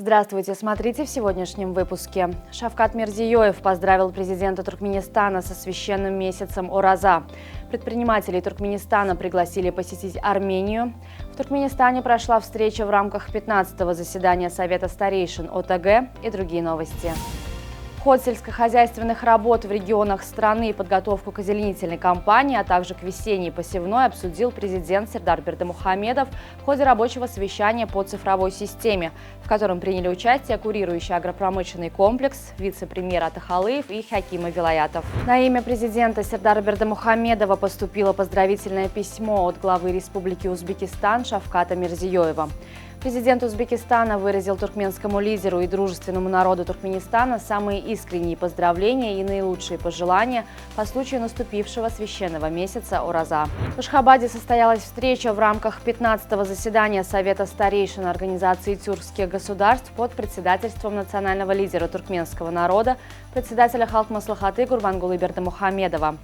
Здравствуйте, смотрите в сегодняшнем выпуске. Шавкат Мирзиёев поздравил президента Туркменистана со священным месяцем Ораза. Предпринимателей Туркменистана пригласили посетить Армению. В Туркменистане прошла встреча в рамках 15-го заседания Совета старейшин ОТГ и другие новости. Ход сельскохозяйственных работ в регионах страны и подготовку к озеленительной кампании, а также к весенней посевной обсудил президент Сердар Бердымухамедов в ходе рабочего совещания по цифровой системе, в котором приняли участие курирующий агропромышленный комплекс, вице-премьер Атахалыев и Хакима Вилаятов. На имя президента Сердара Бердымухамедова поступило поздравительное письмо от главы Республики Узбекистан Шавката Мирзиёева. Президент Узбекистана выразил туркменскому лидеру и дружественному народу Туркменистана самые искренние поздравления и наилучшие пожелания по случаю наступившего священного месяца Ораза. В Ашхабаде состоялась встреча в рамках 15-го заседания Совета старейшин Организации тюркских государств под председательством национального лидера туркменского народа, председателя Халк Маслахаты Гурбангулы Бердымухамедова.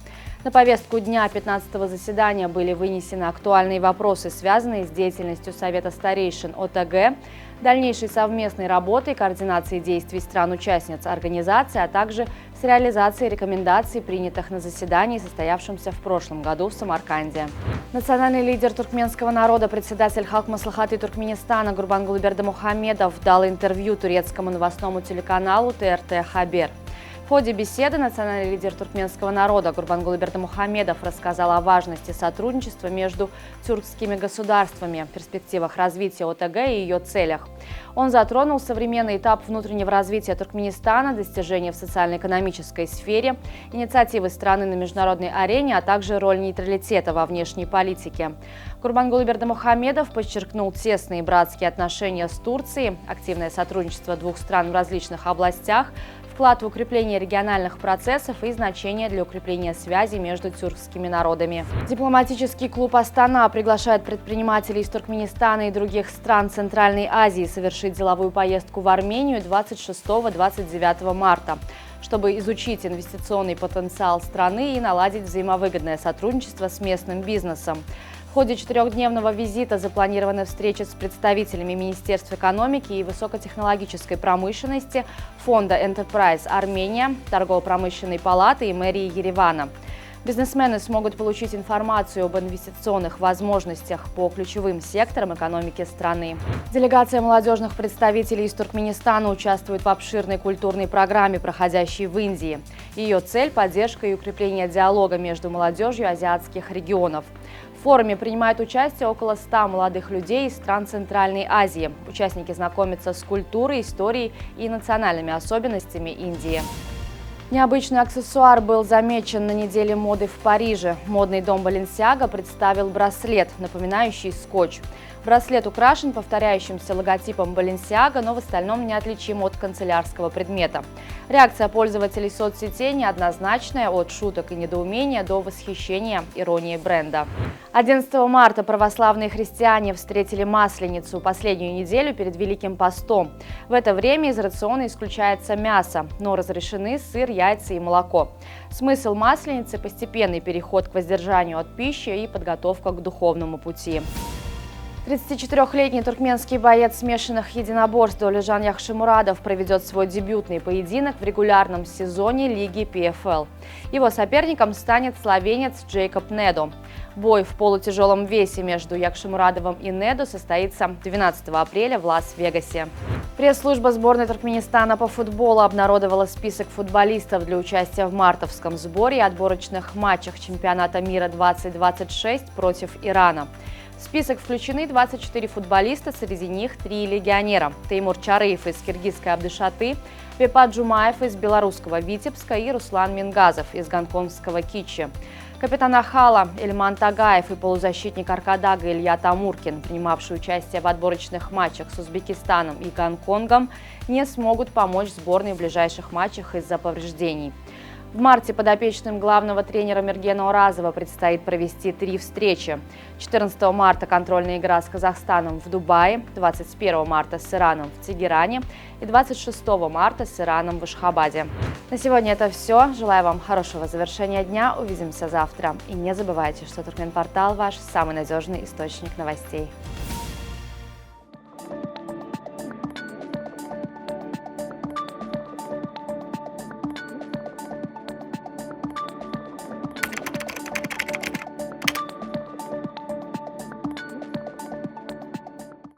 На повестку дня 15-го заседания были вынесены актуальные вопросы, связанные с деятельностью Совета старейшин ОТГ, дальнейшей совместной работой и координацией действий стран-участниц организации, а также с реализацией рекомендаций, принятых на заседании, состоявшемся в прошлом году в Самарканде. Национальный лидер туркменского народа, председатель Халк Маслахаты Туркменистана Гурбангулы Бердымухамедов дал интервью турецкому новостному телеканалу ТРТ Хабер. В ходе беседы национальный лидер туркменского народа Гурбангулы Бердымухамедов рассказал о важности сотрудничества между тюркскими государствами, перспективах развития ОТГ и ее целях. Он затронул современный этап внутреннего развития Туркменистана, достижения в социально-экономической сфере, инициативы страны на международной арене, а также роль нейтралитета во внешней политике. Гурбангулы Бердымухамедов подчеркнул тесные братские отношения с Турцией, активное сотрудничество двух стран в различных областях, вклад в укрепление региональных процессов и значение для укрепления связей между тюркскими народами. Дипломатический клуб «Астана» приглашает предпринимателей из Туркменистана и других стран Центральной Азии совершить деловую поездку в Армению 26-29 марта, чтобы изучить инвестиционный потенциал страны и наладить взаимовыгодное сотрудничество с местным бизнесом. В ходе 4-дневного визита запланированы встречи с представителями Министерства экономики и высокотехнологической промышленности, фонда Enterprise Армения, торгово-промышленной палаты и мэрии Еревана. Бизнесмены смогут получить информацию об инвестиционных возможностях по ключевым секторам экономики страны. Делегация молодежных представителей из Туркменистана участвует в обширной культурной программе, проходящей в Индии. Ее цель – поддержка и укрепление диалога между молодежью азиатских регионов. В форуме принимают участие около 100 молодых людей из стран Центральной Азии. Участники знакомятся с культурой, историей и национальными особенностями Индии. Необычный аксессуар был замечен на неделе моды в Париже. Модный дом Balenciaga представил браслет, напоминающий скотч. Браслет украшен повторяющимся логотипом Balenciaga, но в остальном неотличим от канцелярского предмета. Реакция пользователей соцсетей неоднозначная, от шуток и недоумения до восхищения иронией бренда. 11 марта православные христиане встретили Масленицу, последнюю неделю перед Великим постом. В это время из рациона исключается мясо, но разрешены сыр, яйца и молоко. Смысл Масленицы – постепенный переход к воздержанию от пищи и подготовка к духовному пути. 34-летний туркменский боец смешанных единоборств Долежан Яхшимурадов проведет свой дебютный поединок в регулярном сезоне Лиги ПФЛ. Его соперником станет словенец Джейкоб Недо. Бой в полутяжелом весе между Яхшимурадовым и Недо состоится 12 апреля в Лас-Вегасе. Пресс-служба сборной Туркменистана по футболу обнародовала список футболистов для участия в мартовском сборе и отборочных матчах чемпионата мира 2026 против Ирана. В список включены 24 футболиста, среди них 3 легионера. Теймур Чарыев из киргизской Абдышаты, Пепа Джумаев из белорусского Витебска и Руслан Мингазов из гонконгского Кичи. Капитан Ахала Эльман Тагаев и полузащитник Аркадага Илья Тамуркин, принимавшие участие в отборочных матчах с Узбекистаном и Гонконгом, не смогут помочь сборной в ближайших матчах из-за повреждений. В марте подопечным главного тренера Мергена Оразова предстоит провести 3 встречи. 14 марта контрольная игра с Казахстаном в Дубае, 21 марта с Ираном в Тегеране и 26 марта с Ираном в Ашхабаде. На сегодня это все. Желаю вам хорошего завершения дня. Увидимся завтра. И не забывайте, что Туркменпортал – ваш самый надежный источник новостей.